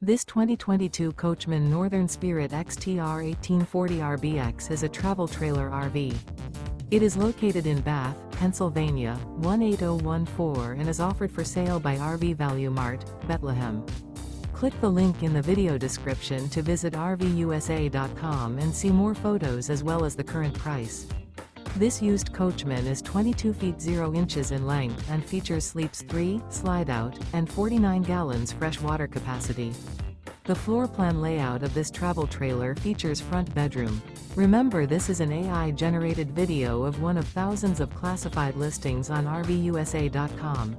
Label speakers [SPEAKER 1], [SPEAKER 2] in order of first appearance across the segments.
[SPEAKER 1] This 2022 Coachmen Northern Spirit XTR 1840 RBX is a travel trailer RV. It is located in Bath, Pennsylvania, 18014 and is offered for sale by RV Value Mart, Behtlehem. Click the link in the video description to visit RVUSA.com and see more photos as well as the current price. This used Coachman is 22 feet 0 inches in length and features sleeps 3, Slideout, and 49 gallons fresh water capacity. The floor plan layout of this travel trailer features front bedroom. Remember, this is an AI-generated video of one of thousands of classified listings on RVUSA.com.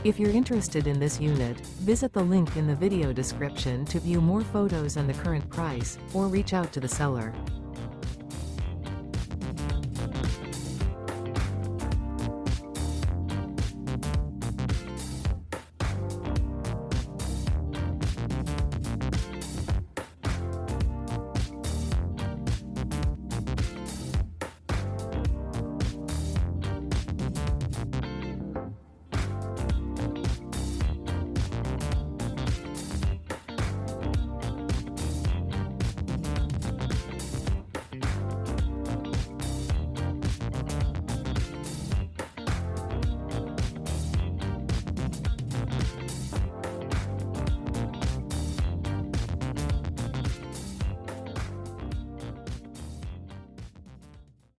[SPEAKER 1] If you're interested in this unit, visit the link in the video description to view more photos and the current price, or reach out to the seller.